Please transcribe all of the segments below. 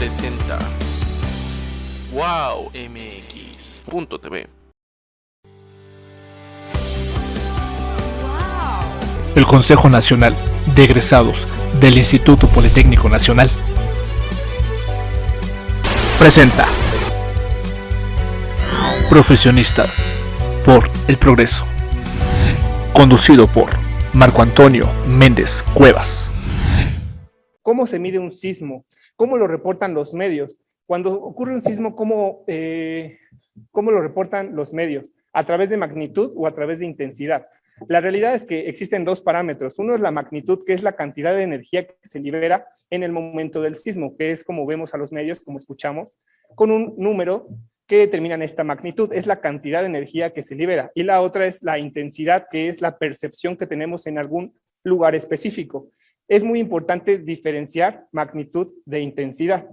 presenta wowmx.tv. El Consejo Nacional de Egresados del Instituto Politécnico Nacional presenta Profesionistas por el Progreso, conducido por Marco Antonio Méndez Cuevas. ¿Cómo se mide un sismo? ¿Cómo lo reportan los medios? Cuando ocurre un sismo, ¿cómo lo reportan los medios? ¿A través de magnitud o a través de intensidad? La realidad es que existen dos parámetros. Uno es la magnitud, que es la cantidad de energía que se libera en el momento del sismo, que es como vemos a los medios, como escuchamos, con un número que determina esta magnitud, es la cantidad de energía que se libera. Y la otra es la intensidad, que es la percepción que tenemos en algún lugar específico. Es muy importante diferenciar magnitud de intensidad.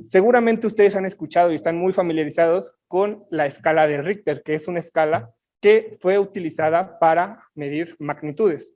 Seguramente ustedes han escuchado y están muy familiarizados con la escala de Richter, que es una escala que fue utilizada para medir magnitudes.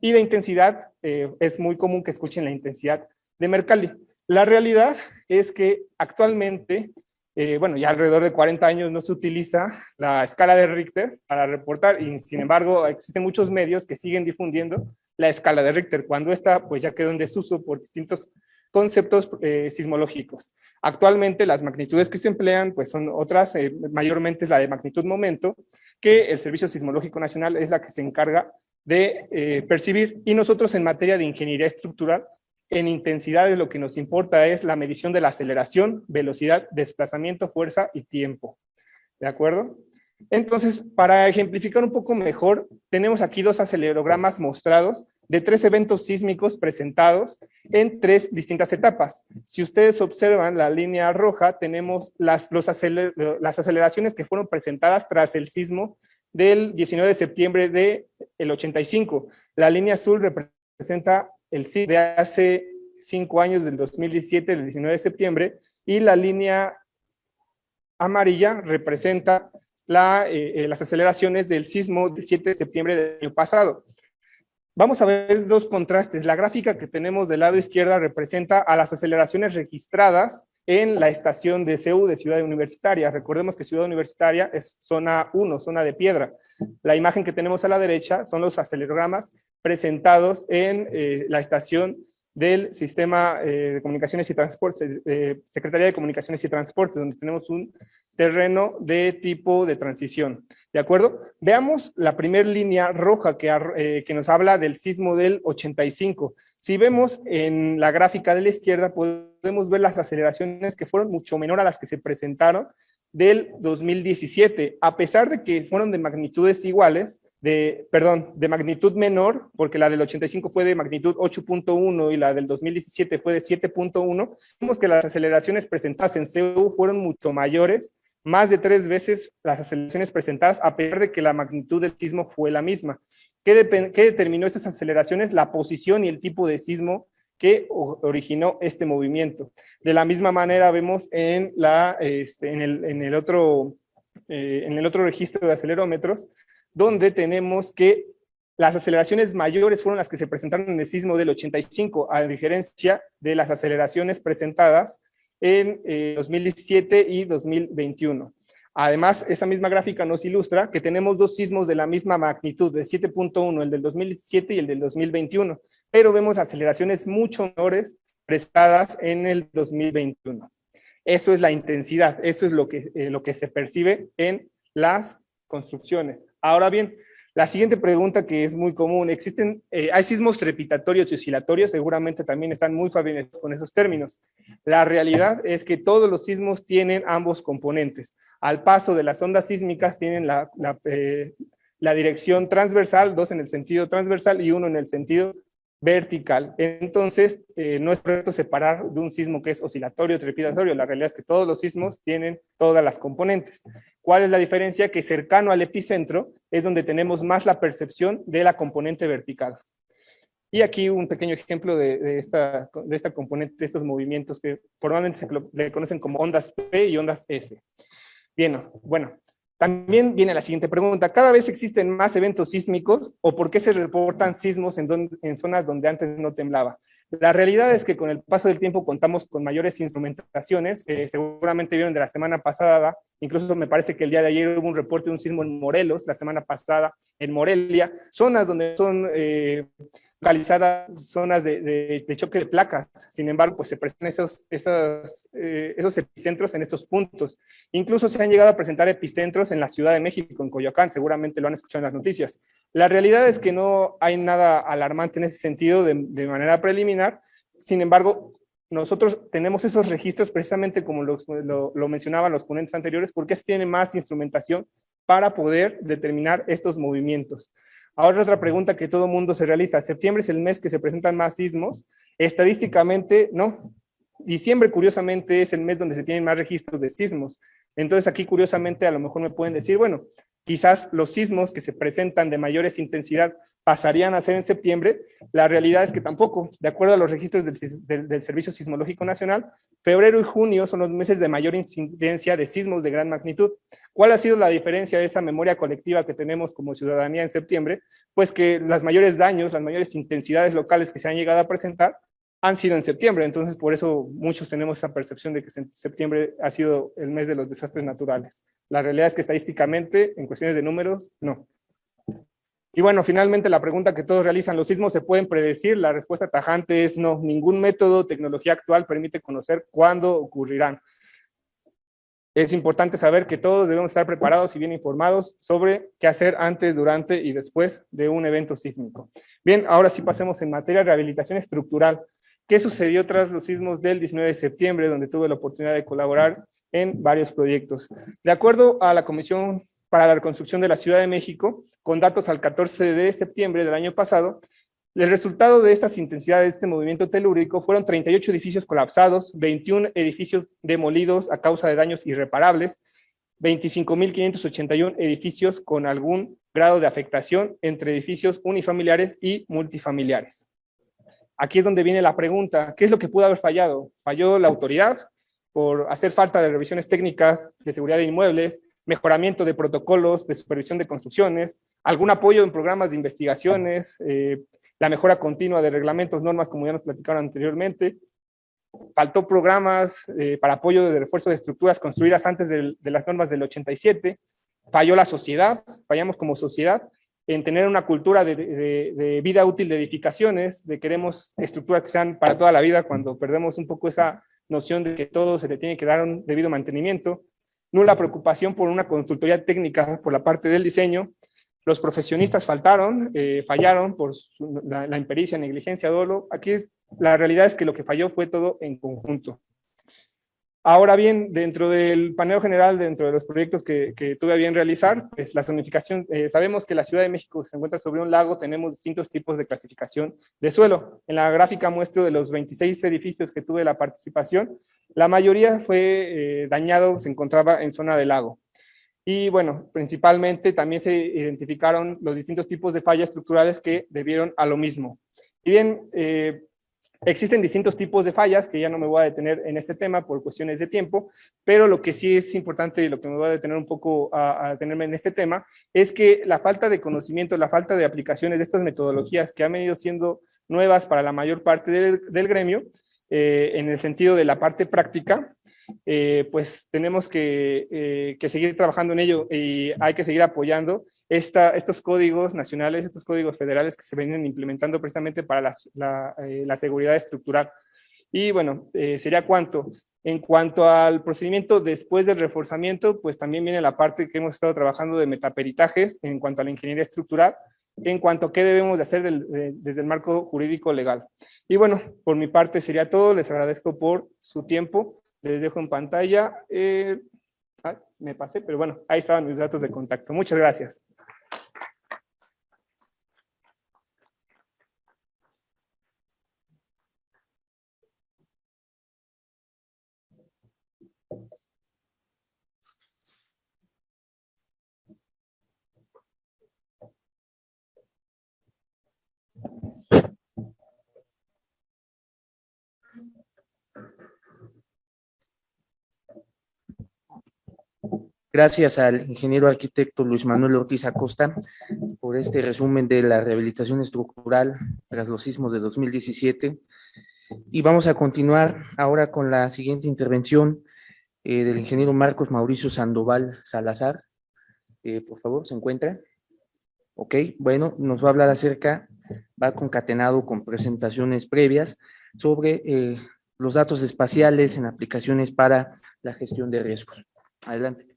Y de intensidad, es muy común que escuchen la intensidad de Mercalli. La realidad es que actualmente, ya alrededor de 40 años no se utiliza la escala de Richter para reportar, y sin embargo existen muchos medios que siguen difundiendo la escala de Richter, cuando esta pues ya quedó en desuso por distintos conceptos sismológicos. Actualmente las magnitudes que se emplean pues son otras, mayormente es la de magnitud momento, que el Servicio Sismológico Nacional es la que se encarga de percibir, y nosotros en materia de ingeniería estructural, en intensidades lo que nos importa es la medición de la aceleración, velocidad, desplazamiento, fuerza y tiempo. ¿De acuerdo? Entonces, para ejemplificar un poco mejor, tenemos aquí dos acelerogramas mostrados de 3 eventos sísmicos presentados en 3 distintas etapas. Si ustedes observan la línea roja, tenemos las aceleraciones que fueron presentadas tras el sismo del 19 de septiembre del 85. La línea azul representa el sismo de hace 5 años, del 2017, del 19 de septiembre, y la línea amarilla representa las aceleraciones del sismo del 7 de septiembre del año pasado. Vamos a ver dos contrastes. La gráfica que tenemos del lado izquierdo representa a las aceleraciones registradas en la estación de CU de Ciudad Universitaria. Recordemos que Ciudad Universitaria es zona 1, zona de piedra. La imagen que tenemos a la derecha son los acelerogramas presentados en la estación del Sistema de Comunicaciones y Transportes, Secretaría de Comunicaciones y Transportes, donde tenemos un terreno de tipo de transición. ¿De acuerdo? Veamos la primera línea roja que nos habla del sismo del 85. Si vemos en la gráfica de la izquierda, podemos ver las aceleraciones que fueron mucho menor a las que se presentaron del 2017, a pesar de que fueron de magnitudes iguales, de magnitud menor, porque la del 85 fue de magnitud 8.1 y la del 2017 fue de 7.1, vemos que las aceleraciones presentadas en CU fueron mucho mayores, más de 3 veces las aceleraciones presentadas, a pesar de que la magnitud del sismo fue la misma. ¿Qué determinó estas aceleraciones? La posición y el tipo de sismo que originó este movimiento. De la misma manera vemos en el otro registro de acelerómetros, donde tenemos que las aceleraciones mayores fueron las que se presentaron en el sismo del 85, a diferencia de las aceleraciones presentadas en 2017 y 2021. Además, esa misma gráfica nos ilustra que tenemos dos sismos de la misma magnitud, de 7.1, el del 2017 y el del 2021, pero vemos aceleraciones mucho menores prestadas en el 2021. Eso es la intensidad, eso es lo que se percibe en las construcciones. Ahora bien, la siguiente pregunta que es muy común, ¿hay sismos trepitatorios y oscilatorios? Seguramente también están muy familiarizados con esos términos. La realidad es que todos los sismos tienen ambos componentes. Al paso de las ondas sísmicas tienen la dirección transversal, 2 en el sentido transversal y 1 en el sentido vertical. Entonces, no es correcto separar de un sismo que es oscilatorio o trepidatorio. La realidad es que todos los sismos tienen todas las componentes. ¿Cuál es la diferencia? Que cercano al epicentro es donde tenemos más la percepción de la componente vertical. Y aquí un pequeño ejemplo de esta componente, de estos movimientos que formalmente se le conocen como ondas P y ondas S. Bien, bueno. También viene la siguiente pregunta, ¿cada vez existen más eventos sísmicos o por qué se reportan sismos en zonas donde antes no temblaba? La realidad es que con el paso del tiempo contamos con mayores instrumentaciones. Seguramente vieron de la semana pasada, incluso me parece que el día de ayer hubo un reporte de un sismo en Morelos, la semana pasada en Morelia, zonas donde son localizadas zonas de choque de placas. Sin embargo, pues se presentan esos epicentros en estos puntos. Incluso se han llegado a presentar epicentros en la Ciudad de México, en Coyoacán, seguramente lo han escuchado en las noticias. La realidad es que no hay nada alarmante en ese sentido de manera preliminar. Sin embargo, nosotros tenemos esos registros precisamente como lo mencionaban los ponentes anteriores, porque se tiene más instrumentación para poder determinar estos movimientos. Ahora otra pregunta que todo mundo se realiza, ¿septiembre es el mes que se presentan más sismos? Estadísticamente, no. Diciembre, curiosamente, es el mes donde se tienen más registros de sismos. Entonces aquí, curiosamente, a lo mejor me pueden decir, bueno, quizás los sismos que se presentan de mayores intensidad pasarían a ser en septiembre. La realidad es que tampoco. De acuerdo a los registros del Servicio Sismológico Nacional, febrero y junio son los meses de mayor incidencia de sismos de gran magnitud. ¿Cuál ha sido la diferencia de esa memoria colectiva que tenemos como ciudadanía en septiembre? Pues que los mayores daños, las mayores intensidades locales que se han llegado a presentar han sido en septiembre. Entonces, por eso muchos tenemos esa percepción de que septiembre ha sido el mes de los desastres naturales. La realidad es que estadísticamente, en cuestiones de números, no. Y bueno, finalmente la pregunta que todos realizan, ¿los sismos se pueden predecir? La respuesta tajante es no. Ningún método o tecnología actual permite conocer cuándo ocurrirán. Es importante saber que todos debemos estar preparados y bien informados sobre qué hacer antes, durante y después de un evento sísmico. Bien, ahora sí pasemos en materia de rehabilitación estructural. ¿Qué sucedió tras los sismos del 19 de septiembre, donde tuve la oportunidad de colaborar en varios proyectos? De acuerdo a la Comisión para la Reconstrucción de la Ciudad de México, con datos al 14 de septiembre del año pasado, el resultado de estas intensidades de este movimiento telúrico fueron 38 edificios colapsados, 21 edificios demolidos a causa de daños irreparables, 25.581 edificios con algún grado de afectación entre edificios unifamiliares y multifamiliares. Aquí es donde viene la pregunta, ¿qué es lo que pudo haber fallado? ¿Falló la autoridad por hacer falta de revisiones técnicas de seguridad de inmuebles, mejoramiento de protocolos de supervisión de construcciones, algún apoyo en programas de investigaciones, la mejora continua de reglamentos, normas, como ya nos platicaron anteriormente? Faltó programas para apoyo de refuerzo de estructuras construidas antes de las normas del 87, falló la sociedad, fallamos como sociedad en tener una cultura de vida útil de edificaciones, de queremos estructuras que sean para toda la vida, cuando perdemos un poco esa noción de que todo se le tiene que dar un debido mantenimiento, nula preocupación por una consultoría técnica por la parte del diseño. Los profesionistas fallaron por la impericia, negligencia, dolo. Aquí la realidad es que lo que falló fue todo en conjunto. Ahora bien, dentro del paneo general, dentro de los proyectos que tuve a bien realizar, pues la zonificación, sabemos que la Ciudad de México se encuentra sobre un lago, tenemos distintos tipos de clasificación de suelo. En la gráfica muestro de los 26 edificios que tuve la participación, la mayoría fue dañado, se encontraba en zona del lago. Y bueno, principalmente también se identificaron los distintos tipos de fallas estructurales que debieron a lo mismo. Y bien, existen distintos tipos de fallas, que ya no me voy a detener en este tema por cuestiones de tiempo, pero lo que sí es importante y lo que me voy a detener un poco a detenerme en este tema, es que la falta de conocimiento, la falta de aplicaciones de estas metodologías que han venido siendo nuevas para la mayor parte del gremio, en el sentido de la parte práctica, pues tenemos que seguir trabajando en ello y hay que seguir apoyando estos códigos nacionales, estos códigos federales que se vienen implementando precisamente para la seguridad estructural. Y bueno, sería cuánto. En cuanto al procedimiento después del reforzamiento, pues también viene la parte que hemos estado trabajando de metaperitajes en cuanto a la ingeniería estructural, en cuanto a qué debemos de hacer desde el marco jurídico legal. Y bueno, por mi parte sería todo. Les agradezco por su tiempo. Les dejo en pantalla. Me pasé, pero bueno, ahí estaban mis datos de contacto. Muchas gracias. Gracias al ingeniero arquitecto Luis Manuel Ortiz Acosta por este resumen de la rehabilitación estructural tras los sismos de 2017. Y vamos a continuar ahora con la siguiente intervención del ingeniero Marcos Mauricio Sandoval Salazar. Por favor, ¿se encuentra? Ok, bueno, nos va a hablar va concatenado con presentaciones previas sobre los datos espaciales en aplicaciones para la gestión de riesgos. Adelante.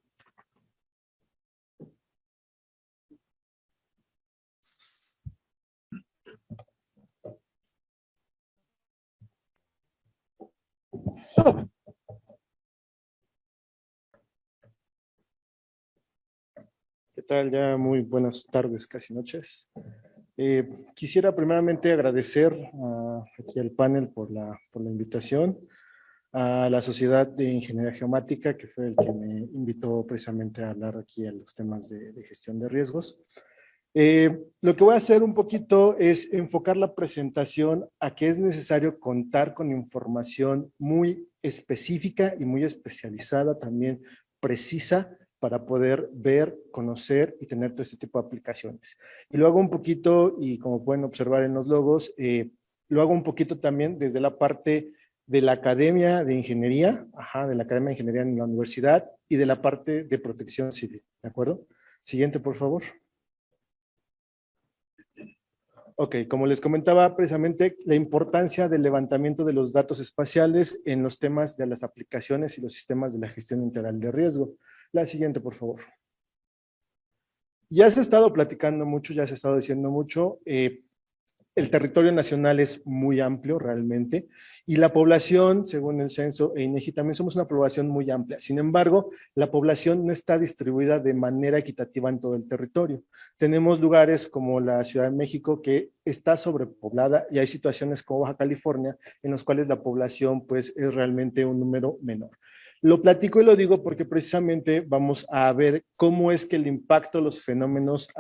¿Qué tal? Ya muy buenas tardes, casi noches. Quisiera primeramente agradecer aquí al panel por la invitación, a la Sociedad de Ingeniería Geomática, que fue el que me invitó precisamente a hablar aquí a los temas de gestión de riesgos. Lo que voy a hacer un poquito es enfocar la presentación a que es necesario contar con información muy específica y muy especializada, también precisa, para poder ver, conocer y tener todo este tipo de aplicaciones. Y lo hago un poquito, y como pueden observar en los logos, lo hago un poquito también desde la parte de la Academia de Ingeniería, de la Academia de Ingeniería en la universidad, y de la parte de protección civil, ¿de acuerdo? Siguiente, por favor. Ok, como les comentaba precisamente, la importancia del levantamiento de los datos espaciales en los temas de las aplicaciones y los sistemas de la gestión integral de riesgo. La siguiente, por favor. Ya se ha estado platicando mucho, ya se ha estado diciendo mucho, el territorio nacional es muy amplio realmente y la población, según el censo e INEGI, también somos una población muy amplia. Sin embargo, la población no está distribuida de manera equitativa en todo el territorio. Tenemos lugares como la Ciudad de México que está sobrepoblada y hay situaciones como Baja California en los cuales la población pues es realmente un número menor. Lo platico y lo digo porque precisamente vamos a ver cómo es que el impacto de los fenómenos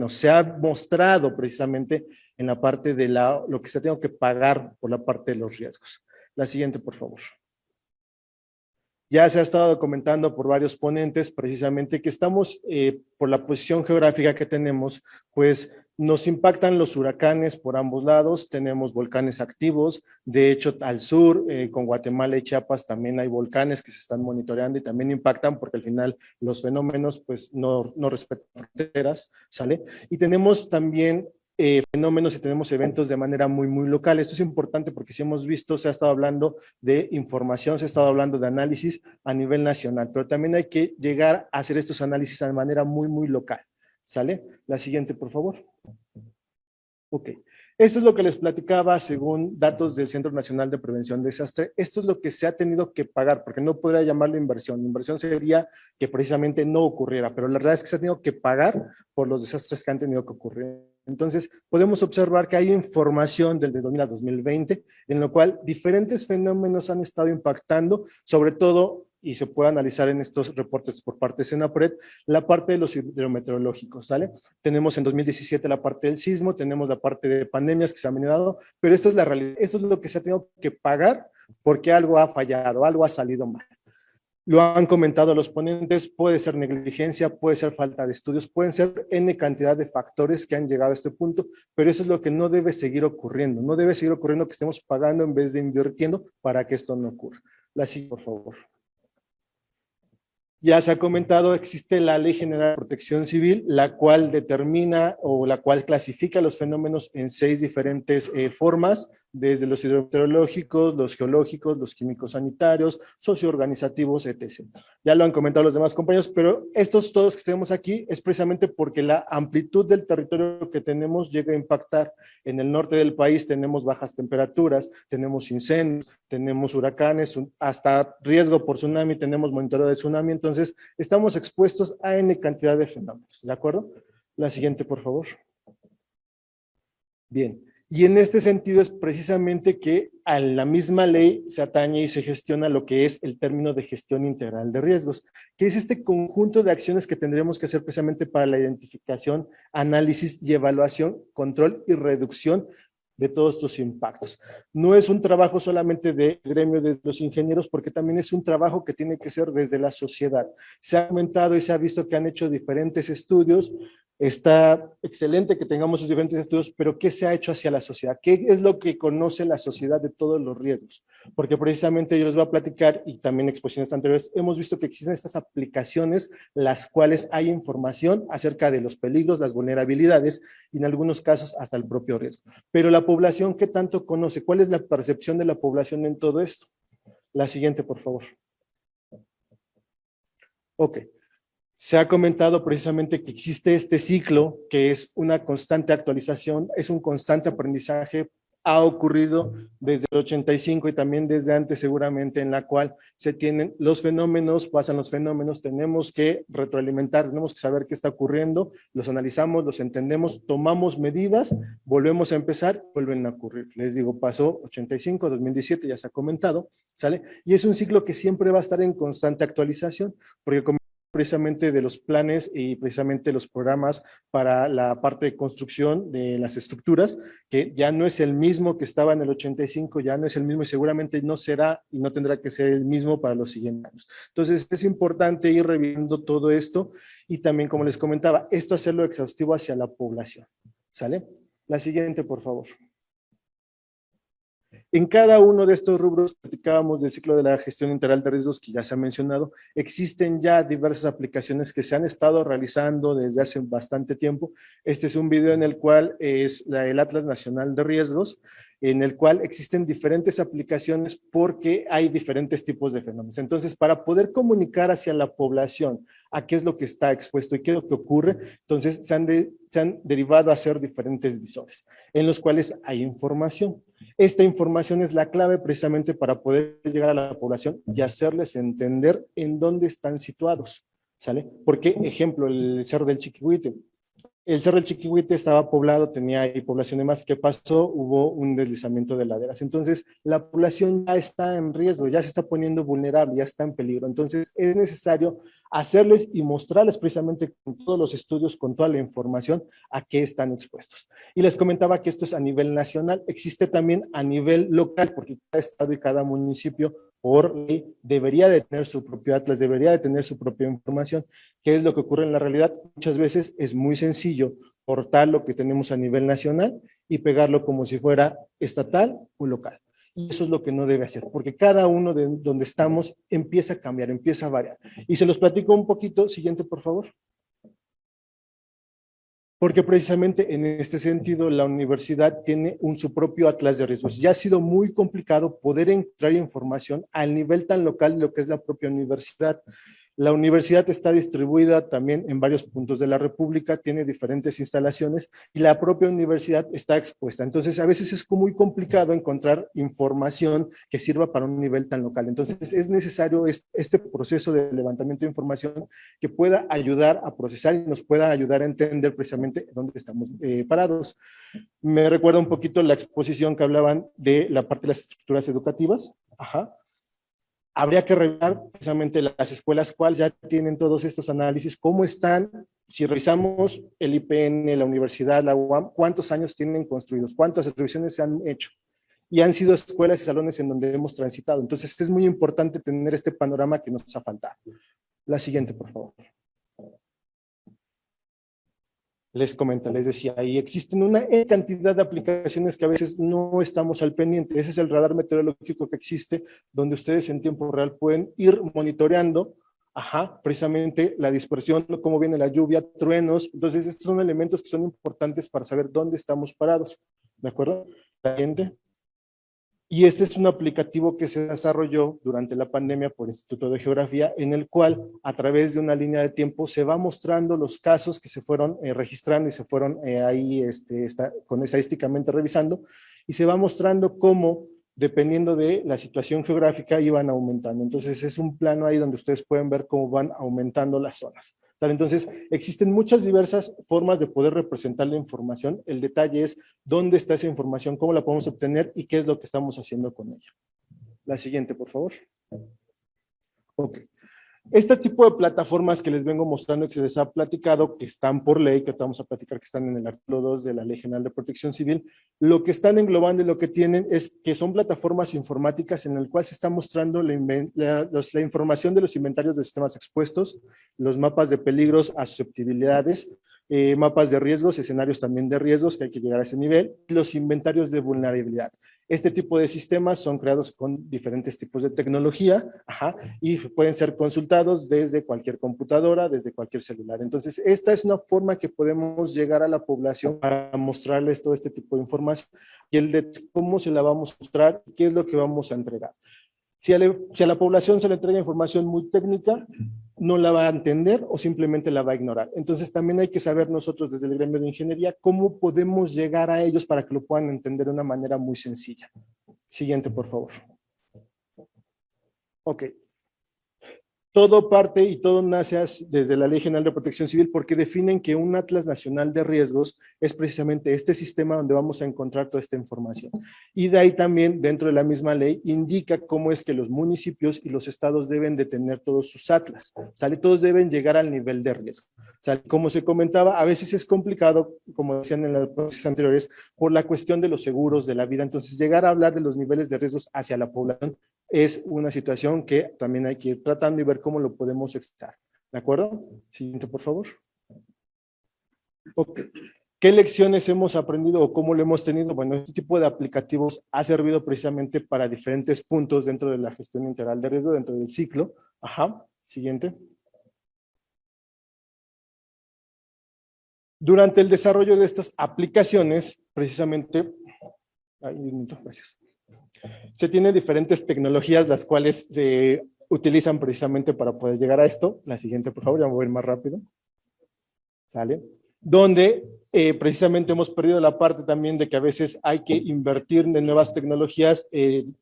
se ha mostrado precisamente en la parte de lo que se ha tenido que pagar por la parte de los riesgos. La siguiente, por favor. Ya se ha estado comentando por varios ponentes precisamente que estamos, por la posición geográfica que tenemos, pues nos impactan los huracanes por ambos lados, tenemos volcanes activos, de hecho al sur, con Guatemala y Chiapas también hay volcanes que se están monitoreando y también impactan porque al final los fenómenos pues no respetan fronteras, ¿sale? Y tenemos también fenómenos y tenemos eventos de manera muy local. Esto es importante porque si hemos visto, se ha estado hablando de información, se ha estado hablando de análisis a nivel nacional, pero también hay que llegar a hacer estos análisis de manera muy local, ¿sale? La siguiente, por favor. Ok. Esto es lo que les platicaba según datos del Centro Nacional de Prevención de Desastre. Esto es lo que se ha tenido que pagar, porque no podría llamarlo inversión. Inversión sería que precisamente no ocurriera, pero la verdad es que se ha tenido que pagar por los desastres que han tenido que ocurrir. Entonces, podemos observar que hay información del 2000 a 2020, en lo cual diferentes fenómenos han estado impactando, sobre todo, y se puede analizar en estos reportes por parte de Senapred, la parte de los hidrometeorológicos, ¿sale? Tenemos en 2017 la parte del sismo, tenemos la parte de pandemias que se han venido dando, pero esto es la realidad, esto es lo que se ha tenido que pagar porque algo ha fallado, algo ha salido mal. Lo han comentado los ponentes, puede ser negligencia, puede ser falta de estudios, pueden ser N cantidad de factores que han llegado a este punto, pero eso es lo que no debe seguir ocurriendo. No debe seguir ocurriendo que estemos pagando en vez de invirtiendo para que esto no ocurra. La siguiente, por favor. Ya se ha comentado, existe la Ley General de Protección Civil, la cual determina o la cual clasifica los fenómenos en 6 diferentes formas, desde los hidrometeorológicos, los geológicos, los químicos sanitarios, socioorganizativos, etc. Ya lo han comentado los demás compañeros, pero estos todos que tenemos aquí es precisamente porque la amplitud del territorio que tenemos llega a impactar. En el norte del país tenemos bajas temperaturas, tenemos incendios, tenemos huracanes, hasta riesgo por tsunami, tenemos monitoreo de tsunami, entonces estamos expuestos a N cantidad de fenómenos, ¿de acuerdo? La siguiente, por favor. Bien, y en este sentido es precisamente que a la misma ley se atañe y se gestiona lo que es el término de gestión integral de riesgos, que es este conjunto de acciones que tendremos que hacer precisamente para la identificación, análisis y evaluación, control y reducción de todos estos impactos. No es un trabajo solamente de gremio de los ingenieros, porque también es un trabajo que tiene que ser desde la sociedad. Se ha comentado y se ha visto que han hecho diferentes estudios Está excelente que tengamos esos diferentes estudios, pero ¿qué se ha hecho hacia la sociedad? ¿Qué es lo que conoce la sociedad de todos los riesgos? Porque precisamente yo les voy a platicar, y también en exposiciones anteriores, hemos visto que existen estas aplicaciones, las cuales hay información acerca de los peligros, las vulnerabilidades, y en algunos casos hasta el propio riesgo. Pero la población, ¿qué tanto conoce? ¿Cuál es la percepción de la población en todo esto? La siguiente, por favor. Ok. Se ha comentado precisamente que existe este ciclo, que es una constante actualización, es un constante aprendizaje, ha ocurrido desde el 85 y también desde antes seguramente, en la cual se tienen los fenómenos, pasan los fenómenos, tenemos que retroalimentar, tenemos que saber qué está ocurriendo, los analizamos, los entendemos, tomamos medidas, volvemos a empezar, vuelven a ocurrir. Les digo, pasó 85, 2017, ya se ha comentado, ¿sale? Y es un ciclo que siempre va a estar en constante actualización, porque como precisamente de los planes y precisamente los programas para la parte de construcción de las estructuras, que ya no es el mismo que estaba en el 85, ya no es el mismo y seguramente no será y no tendrá que ser el mismo para los siguientes años. Entonces es importante ir revisando todo esto y también, como les comentaba, esto hacerlo exhaustivo hacia la población, ¿sale? La siguiente, por favor. En cada uno de estos rubros, platicábamos del ciclo de la gestión integral de riesgos que ya se ha mencionado, existen ya diversas aplicaciones que se han estado realizando desde hace bastante tiempo. Este es un video en el cual es el Atlas Nacional de Riesgos, en el cual existen diferentes aplicaciones porque hay diferentes tipos de fenómenos. Entonces, para poder comunicar hacia la población a qué es lo que está expuesto y qué es lo que ocurre, entonces se han derivado a hacer diferentes visores, en los cuales hay información. Esta información es la clave precisamente para poder llegar a la población y hacerles entender en dónde están situados, ¿sale? Porque, ejemplo, el Cerro del Chiquihuite. El Cerro del Chiquihuite estaba poblado, tenía ahí población de más. ¿Qué pasó? Hubo un deslizamiento de laderas. Entonces, la población ya está en riesgo, ya se está poniendo vulnerable, ya está en peligro. Entonces, es necesario hacerles y mostrarles precisamente con todos los estudios, con toda la información, a qué están expuestos. Y les comentaba que esto es a nivel nacional, existe también a nivel local, porque cada estado y cada municipio por ley debería de tener su propio atlas, debería de tener su propia información. ¿Qué es lo que ocurre en la realidad? Muchas veces es muy sencillo cortar lo que tenemos a nivel nacional y pegarlo como si fuera estatal o local. Y eso es lo que no debe hacer, porque cada uno de donde estamos empieza a cambiar, empieza a variar. Y se los platico un poquito. Siguiente, por favor. Porque precisamente en este sentido la universidad tiene su propio atlas de riesgos. Ya ha sido muy complicado poder encontrar información al nivel tan local de lo que es la propia universidad. La universidad está distribuida también en varios puntos de la República, tiene diferentes instalaciones y la propia universidad está expuesta. Entonces, a veces es muy complicado encontrar información que sirva para un nivel tan local. Entonces, es necesario este proceso de levantamiento de información que pueda ayudar a procesar y nos pueda ayudar a entender precisamente dónde estamos parados. Me recuerda un poquito la exposición que hablaban de la parte de las estructuras educativas. Ajá. Habría que revisar precisamente las escuelas cuáles ya tienen todos estos análisis, cómo están, si revisamos el IPN, la universidad, la UAM, cuántos años tienen construidos, cuántas revisiones se han hecho. Y han sido escuelas y salones en donde hemos transitado. Entonces es muy importante tener este panorama que nos ha faltado. La siguiente, por favor. Les comento, les decía, ahí existen una cantidad de aplicaciones que a veces no estamos al pendiente. Ese es el radar meteorológico que existe, donde ustedes en tiempo real pueden ir monitoreando, precisamente la dispersión, cómo viene la lluvia, truenos. Entonces, estos son elementos que son importantes para saber dónde estamos parados. ¿De acuerdo? La siguiente. Y este es un aplicativo que se desarrolló durante la pandemia por el Instituto de Geografía, en el cual a través de una línea de tiempo se va mostrando los casos que se fueron registrando y se fueron ahí estadísticamente revisando, y se va mostrando cómo, dependiendo de la situación geográfica, iban aumentando. Entonces es un plano ahí donde ustedes pueden ver cómo van aumentando las zonas. Entonces, existen muchas diversas formas de poder representar la información. El detalle es dónde está esa información, cómo la podemos obtener y qué es lo que estamos haciendo con ella. La siguiente, por favor. Ok. Este tipo de plataformas que les vengo mostrando, que se les ha platicado, que están por ley, que vamos a platicar que están en el artículo 2 de la Ley General de Protección Civil, lo que están englobando y lo que tienen es que son plataformas informáticas en el cual se está mostrando la información de los inventarios de sistemas expuestos, los mapas de peligros a susceptibilidades, mapas de riesgos, escenarios también de riesgos, que hay que llegar a ese nivel, los inventarios de vulnerabilidad. Este tipo de sistemas son creados con diferentes tipos de tecnología, y pueden ser consultados desde cualquier computadora, desde cualquier celular. Entonces, esta es una forma que podemos llegar a la población para mostrarles todo este tipo de información y el de cómo se la vamos a mostrar, qué es lo que vamos a entregar. Si a la población se le entrega información muy técnica, no la va a entender o simplemente la va a ignorar. Entonces también hay que saber nosotros desde el gremio de ingeniería cómo podemos llegar a ellos para que lo puedan entender de una manera muy sencilla. Siguiente, por favor. Ok. Todo parte y todo nace desde la Ley General de Protección Civil porque definen que un Atlas Nacional de Riesgos es precisamente este sistema donde vamos a encontrar toda esta información. Y de ahí también, dentro de la misma ley, indica cómo es que los municipios y los estados deben de tener todos sus atlas, ¿sale? Todos deben llegar al nivel de riesgo. ¿Sale? Como se comentaba, a veces es complicado, como decían en las ponencias anteriores, por la cuestión de los seguros de la vida. Entonces, llegar a hablar de los niveles de riesgos hacia la población es una situación que también hay que ir tratando y ver cómo lo podemos expresar. ¿De acuerdo? Siguiente, por favor. Ok. ¿Qué lecciones hemos aprendido o cómo lo hemos tenido? Bueno, este tipo de aplicativos ha servido precisamente para diferentes puntos dentro de la gestión integral de riesgo, dentro del ciclo. Siguiente. Durante el desarrollo de estas aplicaciones, precisamente, gracias. Se tienen diferentes tecnologías las cuales se utilizan precisamente para poder llegar a esto. La siguiente, por favor, ya me voy a ir más rápido. ¿Sale? Donde precisamente hemos perdido la parte también de que a veces hay que invertir en nuevas tecnologías.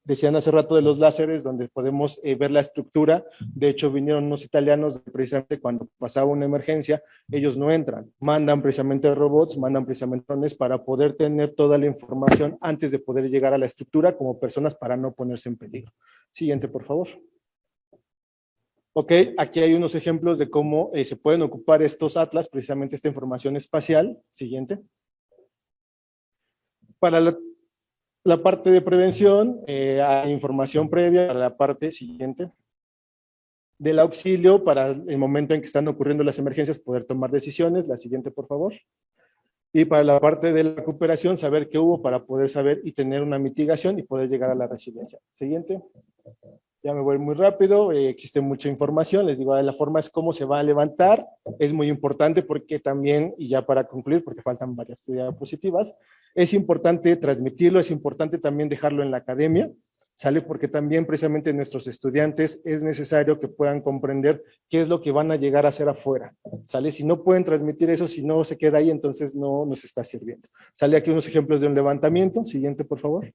Decían hace rato de los láseres, donde podemos ver la estructura. De hecho, vinieron unos italianos, precisamente cuando pasaba una emergencia, ellos no entran. Mandan precisamente robots, mandan precisamente drones para poder tener toda la información antes de poder llegar a la estructura como personas para no ponerse en peligro. Siguiente, por favor. Ok, aquí hay unos ejemplos de cómo se pueden ocupar estos atlas, precisamente esta información espacial. Siguiente. Para la parte de prevención, hay información previa. Para la parte siguiente, del auxilio, para el momento en que están ocurriendo las emergencias, poder tomar decisiones. La siguiente, por favor. Y para la parte de la recuperación, saber qué hubo para poder saber y tener una mitigación y poder llegar a la resiliencia. Siguiente. Ya me voy muy rápido, existe mucha información, les digo, la forma es cómo se va a levantar, es muy importante porque también, y ya para concluir, porque faltan varias diapositivas, es importante transmitirlo, es importante también dejarlo en la academia, ¿sale? Porque también precisamente nuestros estudiantes es necesario que puedan comprender qué es lo que van a llegar a hacer afuera, ¿sale? Si no pueden transmitir eso, si no se queda ahí, entonces no nos está sirviendo. Sale aquí unos ejemplos de un levantamiento, siguiente por favor.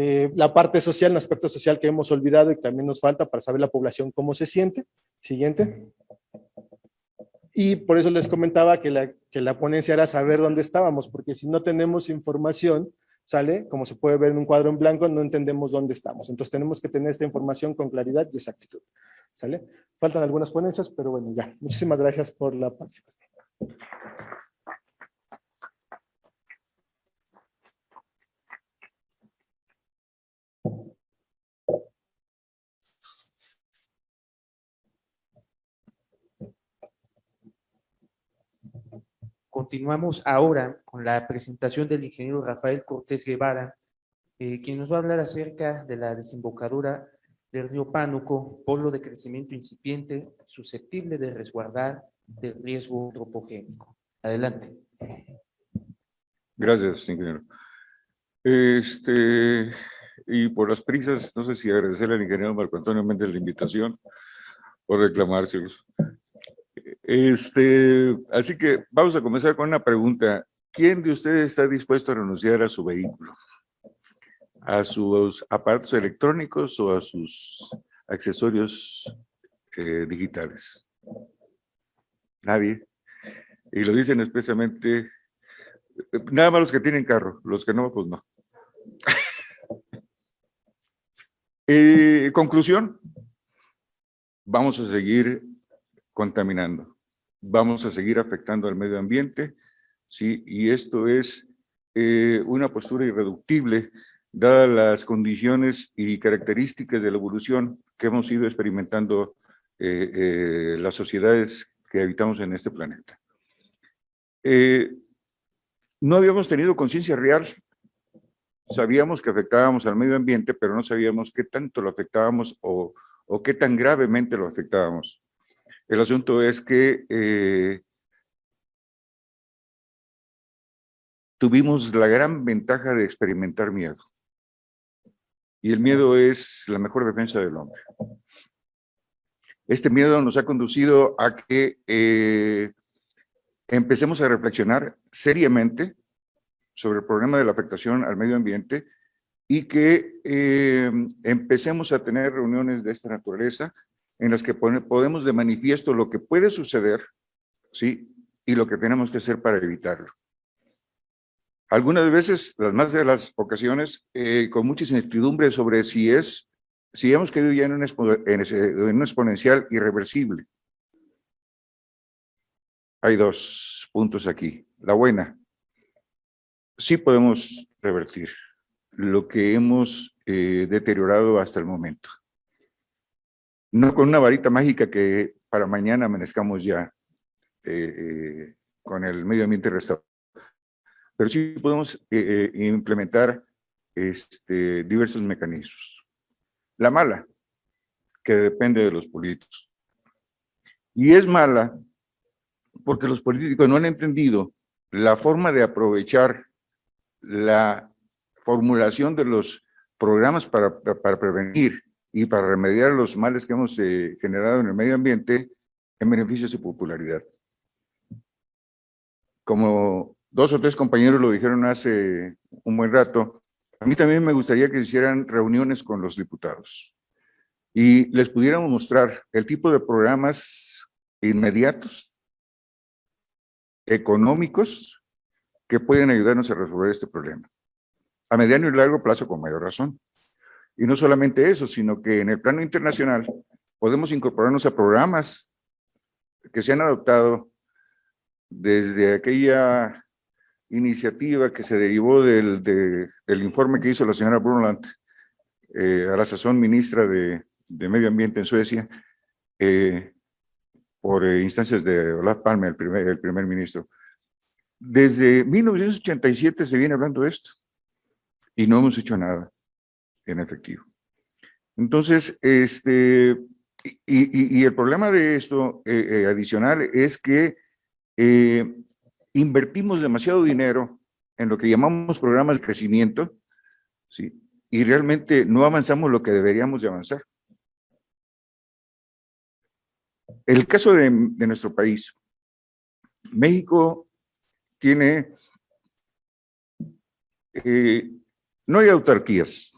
La parte social, un aspecto social que hemos olvidado y que también nos falta para saber la población cómo se siente. Siguiente. Y por eso les comentaba que la ponencia era saber dónde estábamos, porque si no tenemos información, ¿sale? Como se puede ver en un cuadro en blanco, no entendemos dónde estamos. Entonces tenemos que tener esta información con claridad y exactitud. ¿Sale? Faltan algunas ponencias, pero bueno, ya. Muchísimas gracias por la participación. Continuamos ahora con la presentación del ingeniero Rafael Cortés Guevara, quien nos va a hablar acerca de la desembocadura del río Pánuco, polo de crecimiento incipiente, susceptible de resguardar del riesgo antropogénico. Adelante. Gracias, ingeniero. Y por las prisas, no sé si agradecerle al ingeniero Marco Antonio Méndez la invitación o reclamárselos. Así que vamos a comenzar con una pregunta. ¿Quién de ustedes está dispuesto a renunciar a su vehículo? ¿A sus aparatos electrónicos o a sus accesorios digitales? Nadie. Y lo dicen especialmente, nada más los que tienen carro, los que no, pues no. Conclusión, vamos a seguir contaminando, vamos a seguir afectando al medio ambiente, ¿sí? Y esto es una postura irreductible, dadas las condiciones y características de la evolución que hemos ido experimentando las sociedades que habitamos en este planeta. no habíamos tenido conciencia real. Sabíamos que afectábamos al medio ambiente, pero no sabíamos qué tanto lo afectábamos o qué tan gravemente lo afectábamos. El asunto es que tuvimos la gran ventaja de experimentar miedo. Y el miedo es la mejor defensa del hombre. Este miedo nos ha conducido a que empecemos a reflexionar seriamente sobre el problema de la afectación al medio ambiente y que empecemos a tener reuniones de esta naturaleza en las que podemos de manifiesto lo que puede suceder, ¿sí? Y lo que tenemos que hacer para evitarlo. Algunas veces, las más de las ocasiones, con mucha incertidumbre sobre si hemos caído ya en un exponencial irreversible. Hay dos puntos aquí. La buena, sí podemos revertir lo que hemos deteriorado hasta el momento. No con una varita mágica que para mañana amanezcamos ya con el medio ambiente restaurado. Pero sí podemos implementar diversos mecanismos. La mala, que depende de los políticos. Y es mala porque los políticos no han entendido la forma de aprovechar la formulación de los programas para prevenir y para remediar los males que hemos generado en el medio ambiente en beneficio de su popularidad. Como 2 o 3 compañeros lo dijeron hace un buen rato, a mí también me gustaría que hicieran reuniones con los diputados y les pudiéramos mostrar el tipo de programas inmediatos, económicos, que pueden ayudarnos a resolver este problema. A mediano y largo plazo con mayor razón. Y no solamente eso, sino que en el plano internacional podemos incorporarnos a programas que se han adoptado desde aquella iniciativa que se derivó del informe que hizo la señora Brundtland, a la sazón ministra de Medio Ambiente en Suecia, por instancias de Olof Palme, el primer ministro. Desde 1987 se viene hablando de esto y no hemos hecho nada en efectivo. Entonces, y el problema de esto adicional es que invertimos demasiado dinero en lo que llamamos programas de crecimiento, ¿sí? Y realmente no avanzamos lo que deberíamos de avanzar. El caso de nuestro país, México tiene, no hay autarquías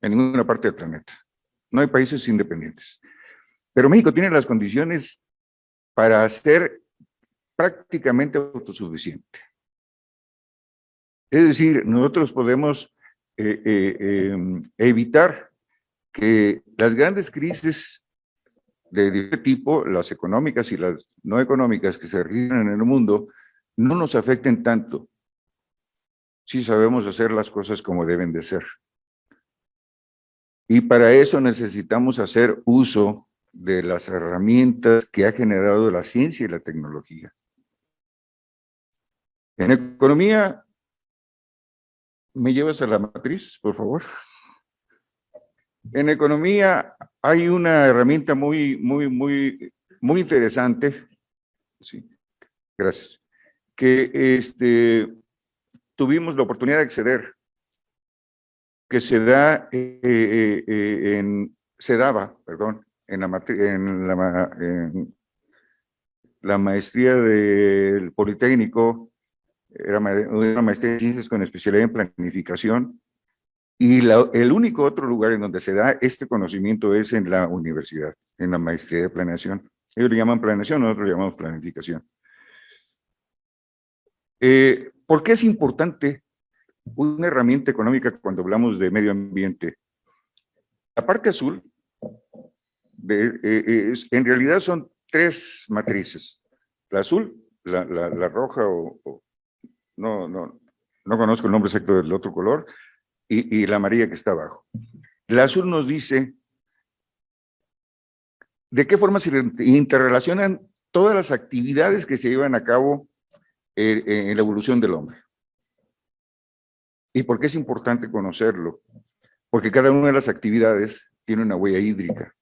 en ninguna parte del planeta, no hay países independientes, pero México tiene las condiciones para ser prácticamente autosuficiente. Es decir, nosotros podemos evitar que las grandes crisis de este tipo, las económicas y las no económicas que se registran en el mundo, no nos afecten tanto si sabemos hacer las cosas como deben de ser. Y para eso necesitamos hacer uso de las herramientas que ha generado la ciencia y la tecnología. En economía, ¿me llevas a la matriz, por favor? En economía hay una herramienta muy interesante, sí, gracias, que tuvimos la oportunidad de acceder, que se daba, en la maestría del Politécnico, era una maestría en ciencias con especialidad en planificación, y el único otro lugar en donde se da este conocimiento es en la universidad, en la maestría de planeación. Ellos le llaman planeación, nosotros le llamamos planificación. ¿Por qué es importante una herramienta económica cuando hablamos de medio ambiente? La parte azul, en realidad son 3 matrices. La azul, la roja no conozco el nombre exacto del otro color, y la amarilla que está abajo. La azul nos dice de qué forma se interrelacionan todas las actividades que se llevan a cabo en la evolución del hombre. ¿Y por qué es importante conocerlo? Porque cada una de las actividades tiene una huella hídrica.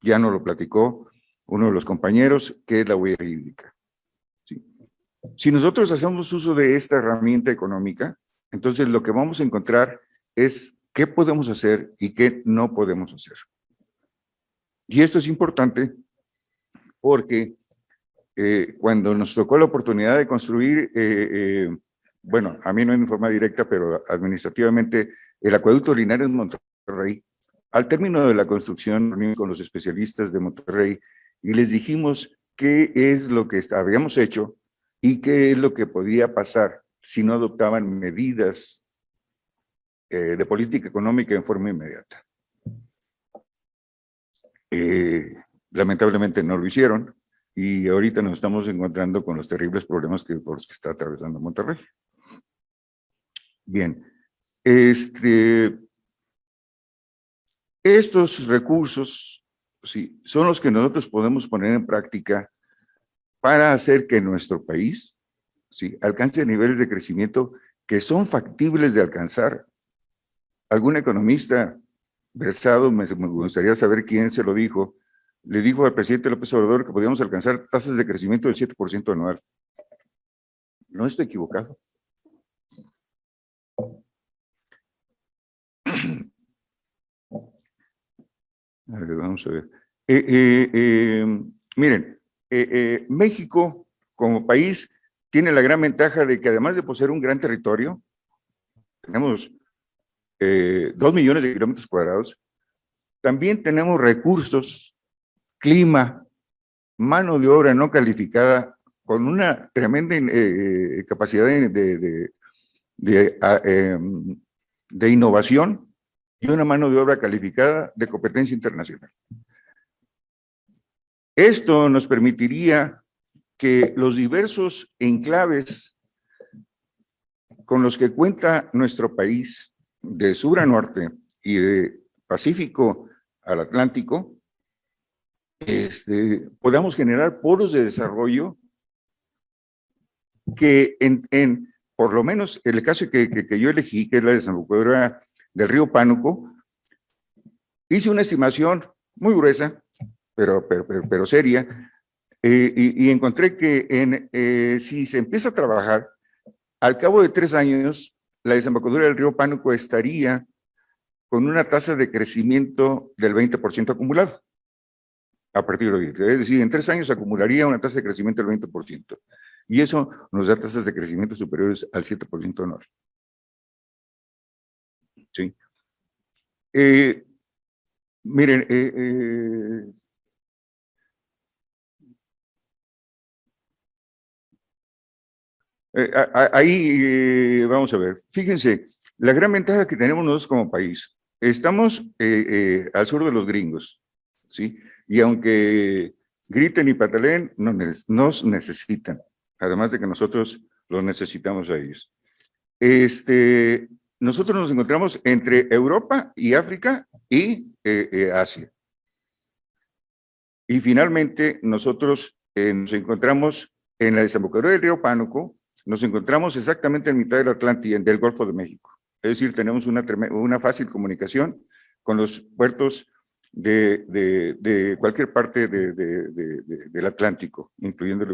Ya nos lo platicó uno de los compañeros, que es la huella hídrica. ¿Sí? Si nosotros hacemos uso de esta herramienta económica, entonces lo que vamos a encontrar es qué podemos hacer y qué no podemos hacer. Y esto es importante porque cuando nos tocó la oportunidad de construir, bueno, a mí no en forma directa, pero administrativamente, el acueducto Linares Monterrey, al término de la construcción, reunimos con los especialistas de Monterrey y les dijimos qué es lo que habíamos hecho y qué es lo que podía pasar si no adoptaban medidas de política económica en forma inmediata. Lamentablemente no lo hicieron y ahorita nos estamos encontrando con los terribles problemas por los que está atravesando Monterrey. Bien, estos recursos, sí, son los que nosotros podemos poner en práctica para hacer que nuestro país, sí, alcance niveles de crecimiento que son factibles de alcanzar. Algún economista versado, me gustaría saber quién se lo dijo, le dijo al presidente López Obrador que podíamos alcanzar tasas de crecimiento del 7% anual. No está equivocado. A ver, vamos a ver. Miren, México como país tiene la gran ventaja de que además de poseer un gran territorio, tenemos 2 millones de kilómetros cuadrados, también tenemos recursos, clima, mano de obra no calificada, con una tremenda capacidad de innovación y una mano de obra calificada de competencia internacional. Esto nos permitiría que los diversos enclaves con los que cuenta nuestro país, de sur a norte y de Pacífico al Atlántico, podamos generar polos de desarrollo que por lo menos en el caso que yo elegí, que es la desembocadura del río Pánuco, hice una estimación muy gruesa, pero seria, y encontré que si se empieza a trabajar, al cabo de 3 años, la desembocadura del río Pánuco estaría con una tasa de crecimiento del 20% acumulado. A partir de hoy, es decir, en 3 años acumularía una tasa de crecimiento del 20%. Y eso nos da tasas de crecimiento superiores al 7% anual. Sí. Miren, ahí vamos a ver. Fíjense, la gran ventaja que tenemos nosotros como país. Estamos al sur de los gringos, ¿sí? Y aunque griten y pataleen, nos necesitan. Además de que nosotros los necesitamos a ellos. Nosotros nos encontramos entre Europa y África y Asia. Y finalmente nosotros nos encontramos en la desembocadura del río Pánuco, nos encontramos exactamente en mitad del Atlántico, del Golfo de México. Es decir, tenemos una fácil comunicación con los puertos de cualquier parte del Atlántico, incluyendo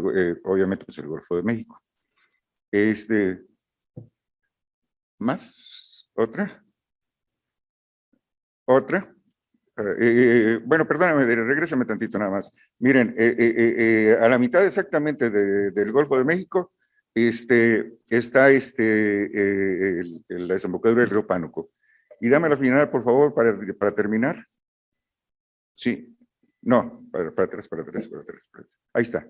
obviamente pues, el Golfo de México. ¿Más? ¿Otra? Bueno, perdóname, regrésame tantito nada más. Miren, a la mitad exactamente del Golfo de México está la desembocadura del río Pánuco. Y dame la final, por favor, para terminar. Sí, no, para atrás. Ahí está.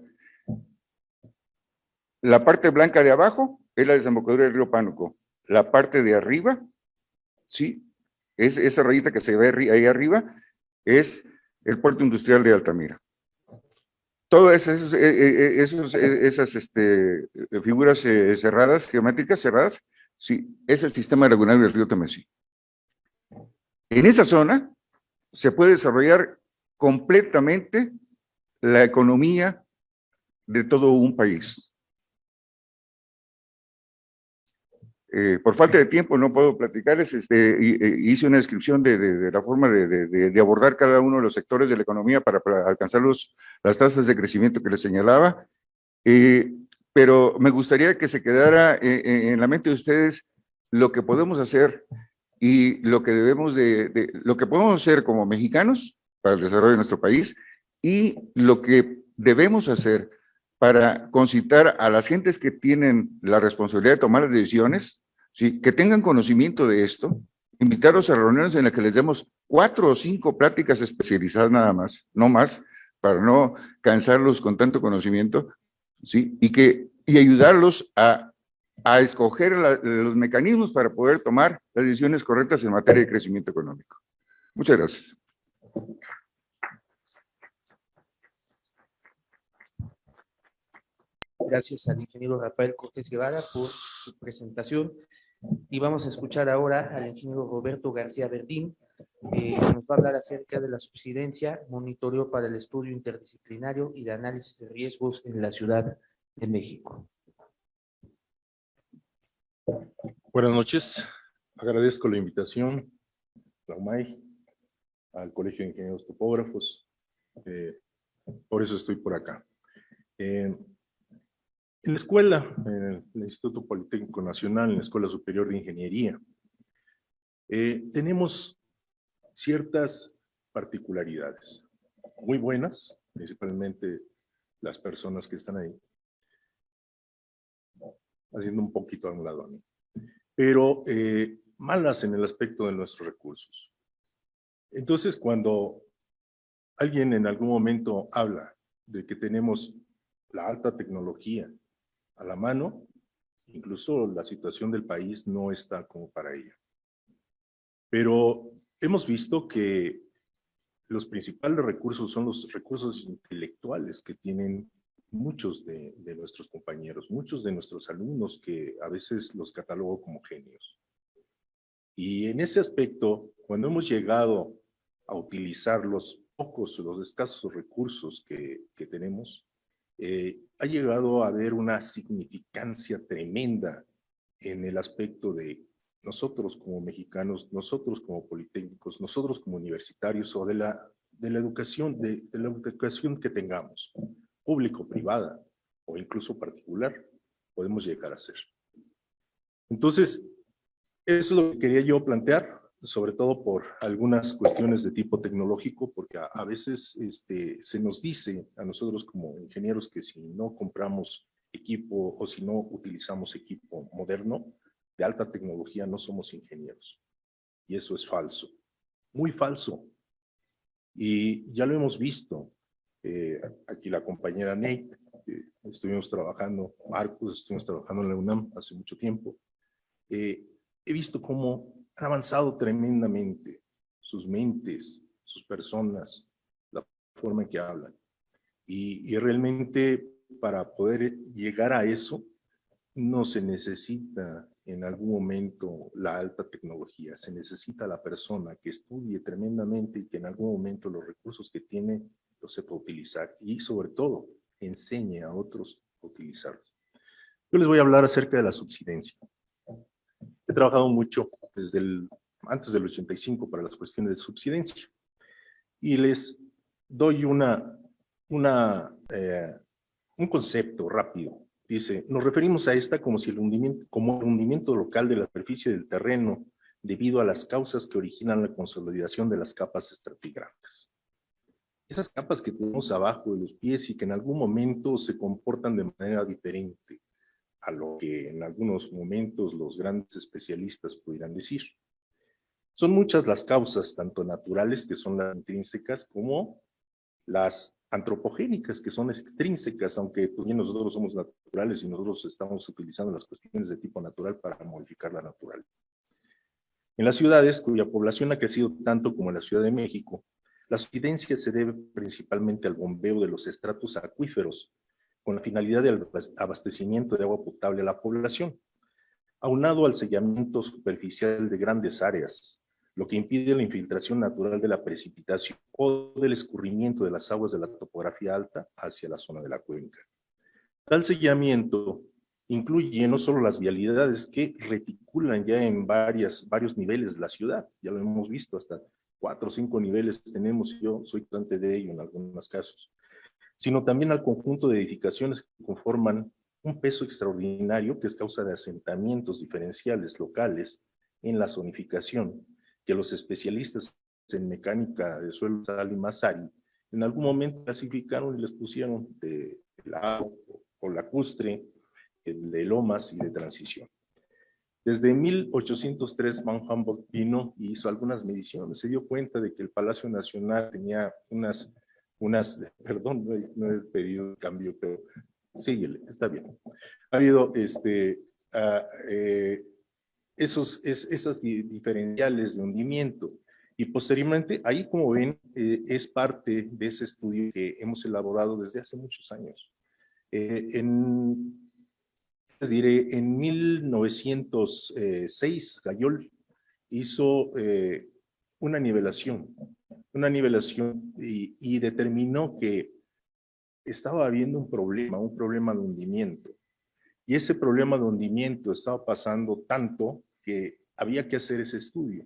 La parte blanca de abajo es la desembocadura del río Pánuco. La parte de arriba, sí, es esa rayita que se ve ahí arriba, es el puerto industrial de Altamira. Todas esas figuras cerradas, geométricas cerradas, sí, es el sistema lagunar del río Temesí. En esa zona se puede desarrollar completamente la economía de todo un país. por falta de tiempo no puedo platicarles, hice una descripción de la forma de abordar cada uno de los sectores de la economía para alcanzar las tasas de crecimiento que les señalaba, pero me gustaría que se quedara en la mente de ustedes lo que podemos hacer y lo que lo que podemos hacer como mexicanos para el desarrollo de nuestro país y lo que debemos hacer para concitar a las gentes que tienen la responsabilidad de tomar las decisiones, ¿sí? Que tengan conocimiento de esto, invitarlos a reuniones en las que les demos 4 o 5 pláticas especializadas nada más, no más, para no cansarlos con tanto conocimiento, ¿sí? Y ayudarlos a escoger los mecanismos para poder tomar las decisiones correctas en materia de crecimiento económico. Muchas gracias. Gracias al ingeniero Rafael Cortés Guevara por su presentación. Y vamos a escuchar ahora al ingeniero Roberto García Verdín, que nos va a hablar acerca de la subsidencia, monitoreo para el estudio interdisciplinario y de análisis de riesgos en la Ciudad de México. Buenas noches, agradezco la invitación, la UMAI, al Colegio de Ingenieros Topógrafos, por eso estoy por acá. En la escuela, en el Instituto Politécnico Nacional, en la Escuela Superior de Ingeniería, tenemos ciertas particularidades muy buenas, principalmente las personas que están ahí, haciendo un poquito a un lado a mí, pero malas en el aspecto de nuestros recursos. Entonces, cuando alguien en algún momento habla de que tenemos la alta tecnología a la mano, incluso la situación del país no está como para ello. Pero hemos visto que los principales recursos son los recursos intelectuales que tienen muchos de nuestros compañeros, muchos de nuestros alumnos que a veces los catalogo como genios. Y en ese aspecto, cuando hemos llegado a utilizar los escasos recursos que tenemos, ha llegado a haber una significancia tremenda en el aspecto de nosotros como mexicanos, nosotros como politécnicos, nosotros como universitarios o de la educación, de la educación que tengamos, público, privada o incluso particular, podemos llegar a ser. Entonces, eso es lo que quería yo plantear, sobre todo por algunas cuestiones de tipo tecnológico, porque a veces se nos dice a nosotros como ingenieros que si no compramos equipo o si no utilizamos equipo moderno de alta tecnología no somos ingenieros. Y eso es falso, muy falso. Y ya lo hemos visto. Aquí la compañera Nate, estuvimos trabajando, Marcos, estuvimos trabajando en la UNAM hace mucho tiempo. He visto cómo han avanzado tremendamente sus mentes, sus personas, la forma en que hablan. Y realmente para poder llegar a eso, no se necesita en algún momento la alta tecnología, se necesita la persona que estudie tremendamente y que en algún momento los recursos que tiene los sepa utilizar y sobre todo enseñe a otros a utilizarlos. Yo les voy a hablar acerca de la subsidencia. He trabajado mucho desde antes del 85 para las cuestiones de subsidencia y les doy un concepto rápido. Dice, nos referimos a esta como el hundimiento local de la superficie del terreno debido a las causas que originan la consolidación de las capas estratigráficas. Esas capas que tenemos abajo de los pies y que en algún momento se comportan de manera diferente a lo que en algunos momentos los grandes especialistas pudieran decir. Son muchas las causas, tanto naturales, que son las intrínsecas, como las antropogénicas, que son extrínsecas, aunque también nosotros somos naturales y nosotros estamos utilizando las cuestiones de tipo natural para modificar la naturaleza. En las ciudades, cuya población ha crecido tanto como en la Ciudad de México, la subsidencia se debe principalmente al bombeo de los estratos acuíferos, con la finalidad de abastecimiento de agua potable a la población, aunado al sellamiento superficial de grandes áreas, lo que impide la infiltración natural de la precipitación o del escurrimiento de las aguas de la topografía alta hacia la zona de la cuenca. Tal sellamiento incluye no solo las vialidades que reticulan ya en varios niveles de la ciudad, ya lo hemos visto, hasta 4 o 5 niveles tenemos, yo soy parte de ello en algunos casos, sino también al conjunto de edificaciones que conforman un peso extraordinario que es causa de asentamientos diferenciales locales en la zonificación, que los especialistas en mecánica de suelos Sali Massari en algún momento clasificaron y les pusieron de lago o lacustre, de lomas y de transición. Desde 1803 Van Humboldt vino y hizo algunas mediciones, se dio cuenta de que el Palacio Nacional tenía perdón, no he pedido cambio, pero síguele, está bien. Ha habido esas diferenciales de hundimiento y posteriormente, ahí como ven, es parte de ese estudio que hemos elaborado desde hace muchos años. Les diré, en 1906, Gayol hizo una nivelación y determinó que estaba habiendo un problema de hundimiento. Y ese problema de hundimiento estaba pasando tanto que había que hacer ese estudio.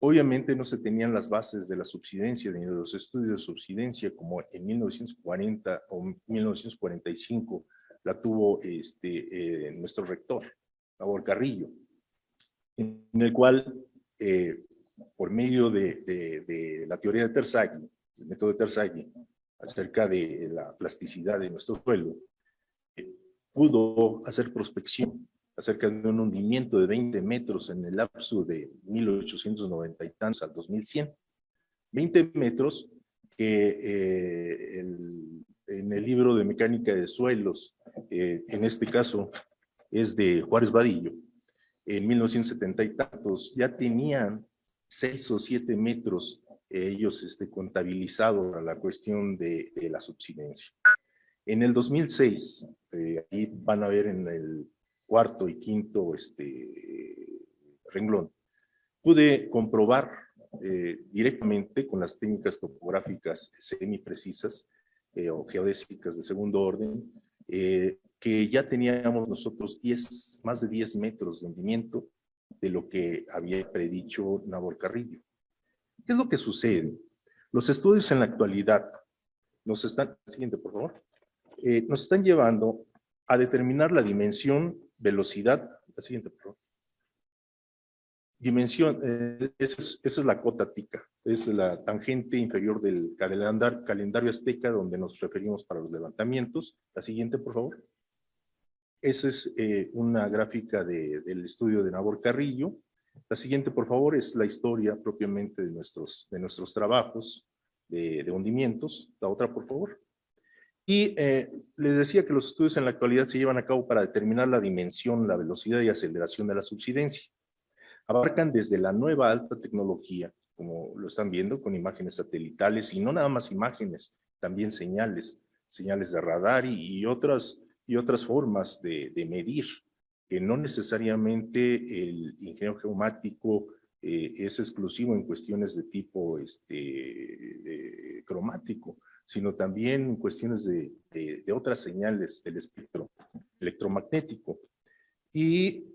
Obviamente no se tenían las bases de la subsidencia ni de los estudios de subsidencia como en 1940 o 1945 la tuvo nuestro rector, Nabor Carrillo, en el cual por medio de la teoría de Terzaghi, el método de Terzaghi, acerca de la plasticidad de nuestro suelo, pudo hacer prospección acerca de un hundimiento de 20 metros en el lapso de 1890 y tantos al 2100. 20 metros que en el libro de mecánica de suelos, en este caso es de Juárez Vadillo, en 1970 y tantos, ya tenían 6 o 7 metros ellos contabilizados a la cuestión de la subsidencia. En el 2006, ahí van a ver en el cuarto y quinto renglón, pude comprobar directamente con las técnicas topográficas semiprecisas o geodésicas de segundo orden, que ya teníamos nosotros más de 10 metros de hundimiento de lo que había predicho Nabor Carrillo. ¿Qué es lo que sucede? Los estudios en la actualidad siguiente por favor, nos están llevando a determinar la dimensión, velocidad, la siguiente por favor. Dimensión, esa es la cota tica, es la tangente inferior del calendario azteca donde nos referimos para los levantamientos. La siguiente, por favor. Esa es una gráfica del estudio de Nabor Carrillo. La siguiente, por favor, es la historia propiamente de nuestros trabajos de hundimientos. La otra, por favor. Y les decía que los estudios en la actualidad se llevan a cabo para determinar la dimensión, la velocidad y aceleración de la subsidencia. Abarcan desde la nueva alta tecnología, como lo están viendo, con imágenes satelitales, y no nada más imágenes, también señales de radar y otras formas de medir, que no necesariamente el ingeniero geomático es exclusivo en cuestiones de tipo cromático, sino también en cuestiones de otras señales del espectro electromagnético. Y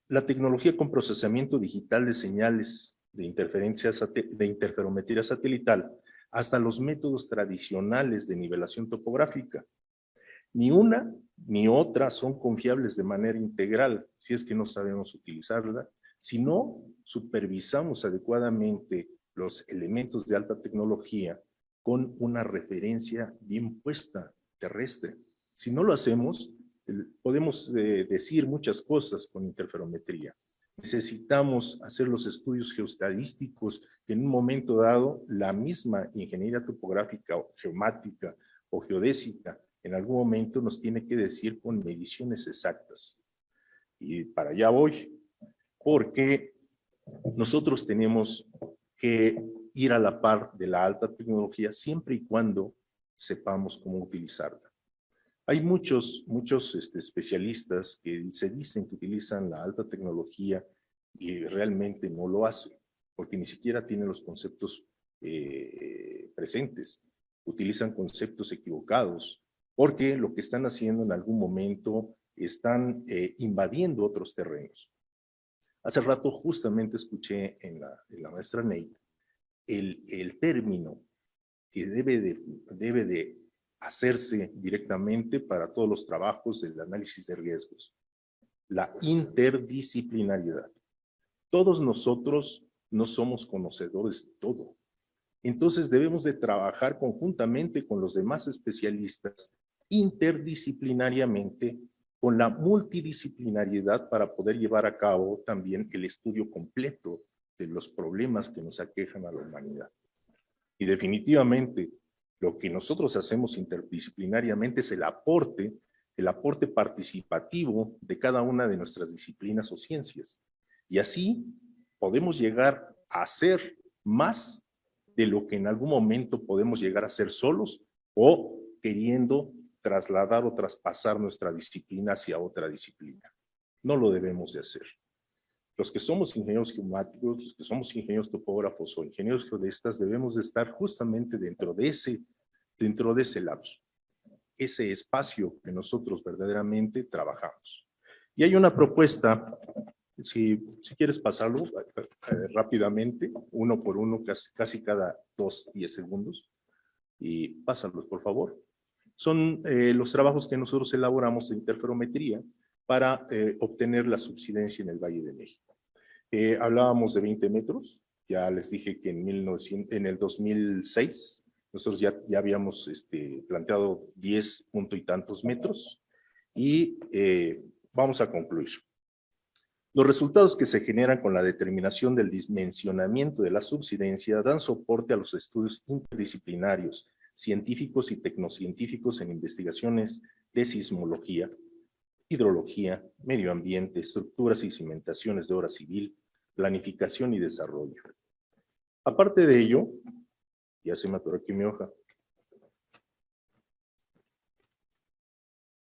la tecnología con procesamiento digital de señales de interferometría satelital hasta los métodos tradicionales de nivelación topográfica. Ni una ni otra son confiables de manera integral si es que no sabemos utilizarla, si no supervisamos adecuadamente los elementos de alta tecnología con una referencia bien puesta terrestre. Si no lo hacemos, podemos decir muchas cosas con interferometría. Necesitamos hacer los estudios geostadísticos que en un momento dado la misma ingeniería topográfica o geomática o geodésica en algún momento nos tiene que decir con mediciones exactas. Y para allá voy, porque nosotros tenemos que ir a la par de la alta tecnología siempre y cuando sepamos cómo utilizarla. Hay muchos especialistas que se dicen que utilizan la alta tecnología y realmente no lo hacen, porque ni siquiera tienen los conceptos presentes. Utilizan conceptos equivocados, porque lo que están haciendo en algún momento están invadiendo otros terrenos. Hace rato justamente escuché en la maestra Nate el término que debe de hacerse directamente para todos los trabajos del análisis de riesgos. La interdisciplinariedad. Todos nosotros no somos conocedores de todo. Entonces debemos de trabajar conjuntamente con los demás especialistas interdisciplinariamente con la multidisciplinariedad para poder llevar a cabo también el estudio completo de los problemas que nos aquejan a la humanidad. Y definitivamente lo que nosotros hacemos interdisciplinariamente es el aporte participativo de cada una de nuestras disciplinas o ciencias. Y así podemos llegar a hacer más de lo que en algún momento podemos llegar a hacer solos o queriendo trasladar o traspasar nuestra disciplina hacia otra disciplina. No lo debemos de hacer. Los que somos ingenieros geomáticos, los que somos ingenieros topógrafos o ingenieros geodestas, debemos de estar justamente dentro de ese lapso, ese espacio que nosotros verdaderamente trabajamos. Y hay una propuesta, si quieres pasarlo rápidamente, uno por uno, casi cada 2-10 segundos, y pásalos, por favor. Son los trabajos que nosotros elaboramos de interferometría para obtener la subsidencia en el Valle de México. Hablábamos de 20 metros, ya les dije que en el 2006 nosotros ya habíamos planteado 10 punto y tantos metros y vamos a concluir. Los resultados que se generan con la determinación del dimensionamiento de la subsidencia dan soporte a los estudios interdisciplinarios, científicos y tecnocientíficos en investigaciones de sismología, hidrología, medio ambiente, estructuras y cimentaciones de obra civil, planificación y desarrollo. Aparte de ello, ya se me atoró aquí mi hoja,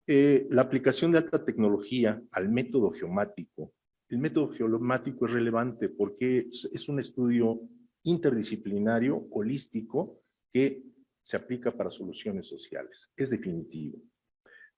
la aplicación de alta tecnología al método geomático. El método geomático es relevante porque es un estudio interdisciplinario, holístico, que se aplica para soluciones sociales. Es definitivo.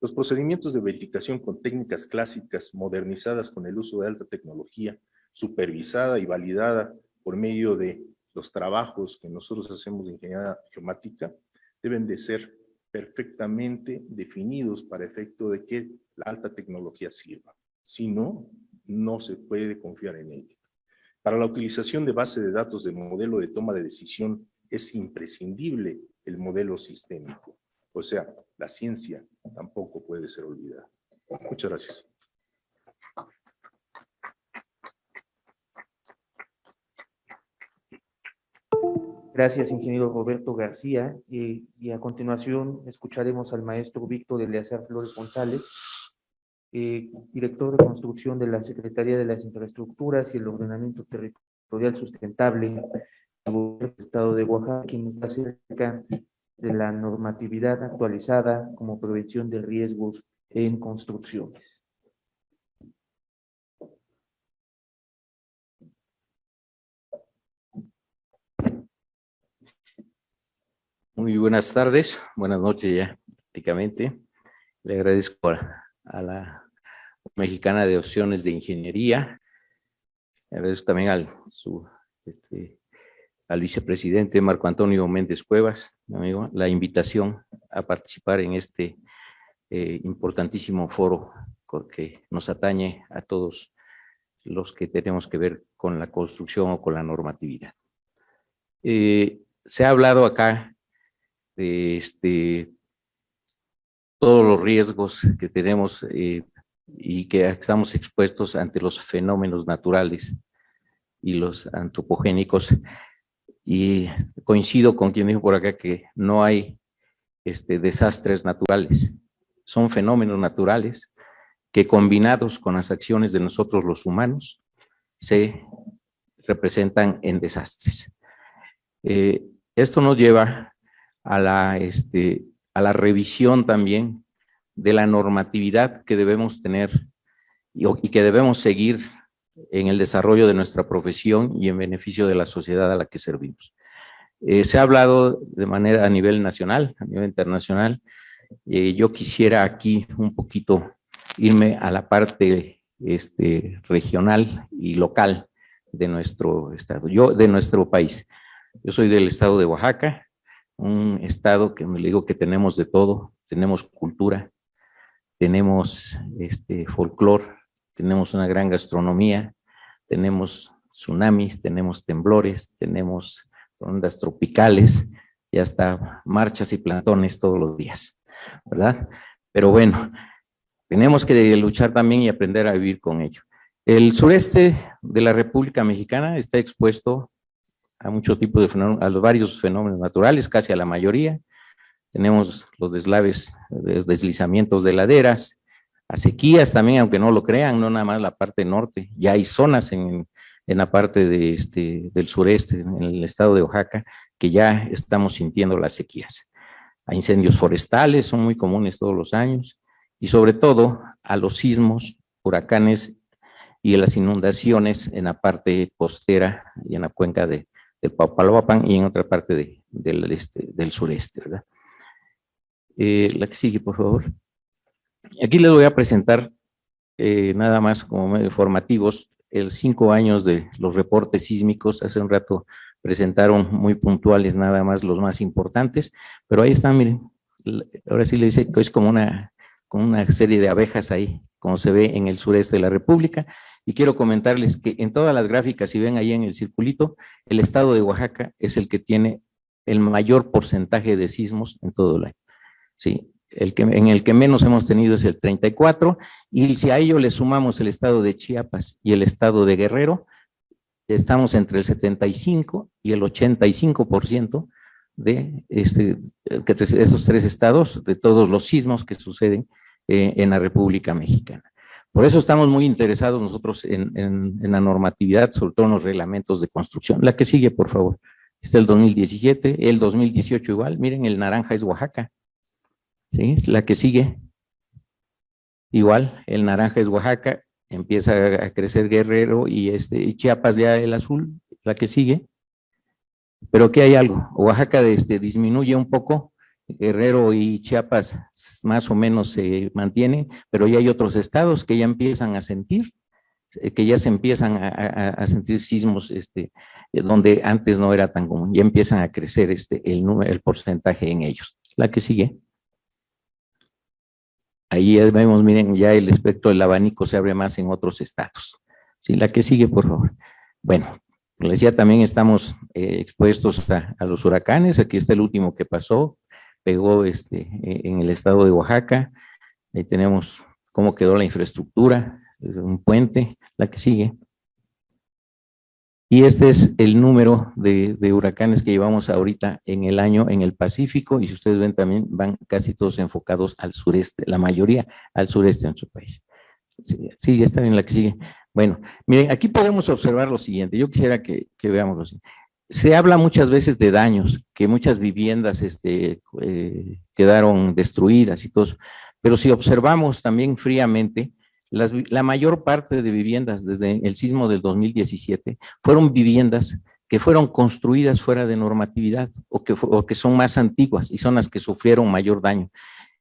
Los procedimientos de verificación con técnicas clásicas modernizadas con el uso de alta tecnología, supervisada y validada por medio de los trabajos que nosotros hacemos de ingeniería geomática, deben de ser perfectamente definidos para efecto de que la alta tecnología sirva. Si no, no se puede confiar en ella. Para la utilización de base de datos de modelo de toma de decisión es imprescindible el modelo sistémico. O sea, la ciencia tampoco puede ser olvidada. Muchas gracias. Gracias, ingeniero Roberto García. Y a continuación escucharemos al maestro Víctor Eleazar Flores González, director de construcción de la Secretaría de las Infraestructuras y el Ordenamiento Territorial Sustentable del Estado de Oaxaca, quien nos da acerca de la normatividad actualizada como prevención de riesgos en construcciones. Muy buenas tardes, buenas noches ya prácticamente. Le agradezco a la Mexicana de Opciones de Ingeniería. Le agradezco también al vicepresidente Marco Antonio Méndez Cuevas, mi amigo, la invitación a participar en este importantísimo foro que nos atañe a todos los que tenemos que ver con la construcción o con la normatividad. Se ha hablado acá de todos los riesgos que tenemos y que estamos expuestos ante los fenómenos naturales y los antropogénicos. Y coincido con quien dijo por acá que no hay desastres naturales, son fenómenos naturales que combinados con las acciones de nosotros los humanos se representan en desastres. Esto nos lleva a la revisión también de la normatividad que debemos tener y que debemos seguir en el desarrollo de nuestra profesión y en beneficio de la sociedad a la que servimos. Se ha hablado de manera a nivel nacional, a nivel internacional. Yo quisiera aquí un poquito irme a la parte regional y local de nuestro estado, de nuestro país. Yo soy del estado de Oaxaca, un estado que me digo que tenemos de todo, tenemos cultura, tenemos folclore, tenemos una gran gastronomía, tenemos tsunamis, tenemos temblores, tenemos ondas tropicales y hasta marchas y plantones todos los días, ¿verdad? Pero bueno, tenemos que luchar también y aprender a vivir con ello. El sureste de la República Mexicana está expuesto a muchos tipos de fenómenos, a los varios fenómenos naturales, casi a la mayoría. Tenemos los deslaves, deslizamientos de laderas, a sequías también, aunque no lo crean, no nada más la parte norte. Ya hay zonas en la parte del sureste, en el estado de Oaxaca, que ya estamos sintiendo las sequías. A incendios forestales, son muy comunes todos los años, y sobre todo a los sismos, huracanes y a las inundaciones en la parte costera y en la cuenca del Papaloapan y en otra parte del sureste, ¿verdad? La que sigue, por favor. Aquí les voy a presentar nada más como medio informativos 5 años de los reportes sísmicos. Hace un rato presentaron muy puntuales nada más los más importantes, pero ahí están, miren, ahora sí le dice que es como una serie de abejas ahí, como se ve en el sureste de la República, y quiero comentarles que en todas las gráficas, si ven ahí en el circulito, el estado de Oaxaca es el que tiene el mayor porcentaje de sismos en todo el año, ¿sí? En el que menos hemos tenido es el 34, y si a ello le sumamos el estado de Chiapas y el estado de Guerrero, estamos entre el 75 y el 85% de esos 3 estados, de todos los sismos que suceden en la República Mexicana. Por eso estamos muy interesados nosotros en la normatividad, sobre todo en los reglamentos de construcción. La que sigue, por favor. Está el 2017, el 2018 igual. Miren, el naranja es Oaxaca. ¿Sí? La que sigue, igual, el naranja es Oaxaca, empieza a crecer Guerrero y Chiapas ya el azul, la que sigue. Pero aquí hay algo, Oaxaca disminuye un poco, Guerrero y Chiapas más o menos se mantienen, pero ya hay otros estados que ya empiezan a sentir, que ya se empiezan a sentir sismos donde antes no era tan común, ya empiezan a crecer el porcentaje en ellos. La que sigue. Ahí ya vemos, miren, ya el espectro del abanico se abre más en otros estados. Sí, la que sigue, por favor. Bueno, como les decía, también estamos expuestos a los huracanes. Aquí está el último que pasó, pegó en el estado de Oaxaca. Ahí tenemos cómo quedó la infraestructura, un puente, la que sigue. Y este es el número de huracanes que llevamos ahorita en el año en el Pacífico, y si ustedes ven también van casi todos enfocados al sureste, la mayoría al sureste de nuestro país. Sí, ya está bien, la que sigue. Bueno, miren, aquí podemos observar lo siguiente, yo quisiera que veamos lo siguiente. Se habla muchas veces de daños, que muchas viviendas quedaron destruidas y todo eso, pero si observamos también fríamente, la mayor parte de viviendas desde el sismo del 2017 fueron viviendas que fueron construidas fuera de normatividad o que son más antiguas y son las que sufrieron mayor daño.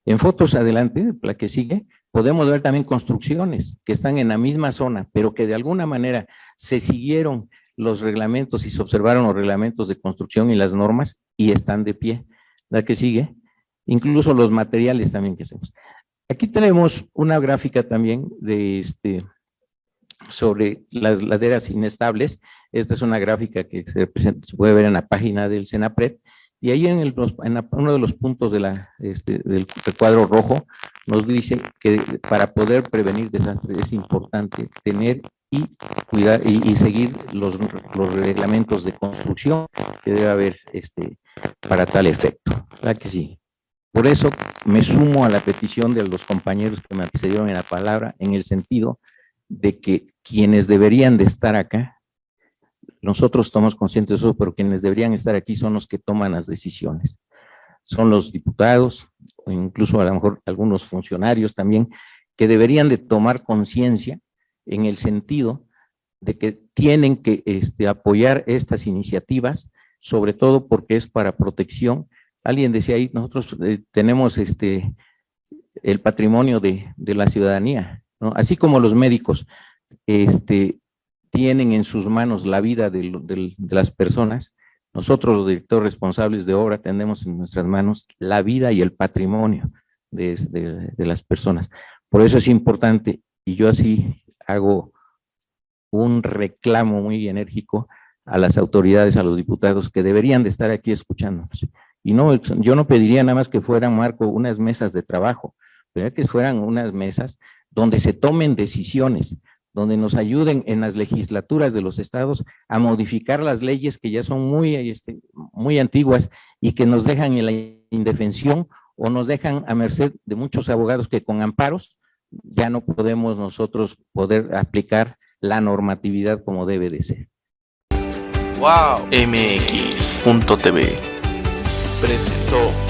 En fotos adelante, la que sigue, podemos ver también construcciones que están en la misma zona, pero que de alguna manera se siguieron los reglamentos y se observaron los reglamentos de construcción y las normas y están de pie. La que sigue, incluso los materiales también que hacemos. Aquí tenemos una gráfica también sobre las laderas inestables. Esta es una gráfica que se puede ver en la página del CENAPRED, y ahí en uno de los puntos del cuadro rojo nos dice que para poder prevenir desastres es importante tener y cuidar y seguir los reglamentos de construcción que debe haber para tal efecto. La que sí. Por eso me sumo a la petición de los compañeros que me antecedieron en la palabra, en el sentido de que quienes deberían de estar acá, nosotros estamos conscientes de eso, pero quienes deberían estar aquí son los que toman las decisiones. Son los diputados, o incluso a lo mejor algunos funcionarios también, que deberían de tomar conciencia en el sentido de que tienen que apoyar estas iniciativas, sobre todo porque es para protección. Alguien decía ahí, nosotros tenemos el patrimonio de la ciudadanía, ¿no? Así como los médicos tienen en sus manos la vida de las personas, nosotros los directores responsables de obra tenemos en nuestras manos la vida y el patrimonio de las personas. Por eso es importante, y yo así hago un reclamo muy enérgico a las autoridades, a los diputados que deberían de estar aquí escuchándonos. Y no, yo no pediría nada más que fueran, Marco, unas mesas de trabajo, pero que fueran unas mesas donde se tomen decisiones, donde nos ayuden en las legislaturas de los estados a modificar las leyes que ya son muy antiguas y que nos dejan en la indefensión o nos dejan a merced de muchos abogados que con amparos ya no podemos nosotros poder aplicar la normatividad como debe de ser. Wow. MX.tv presentó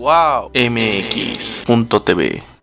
Wow. MX.tv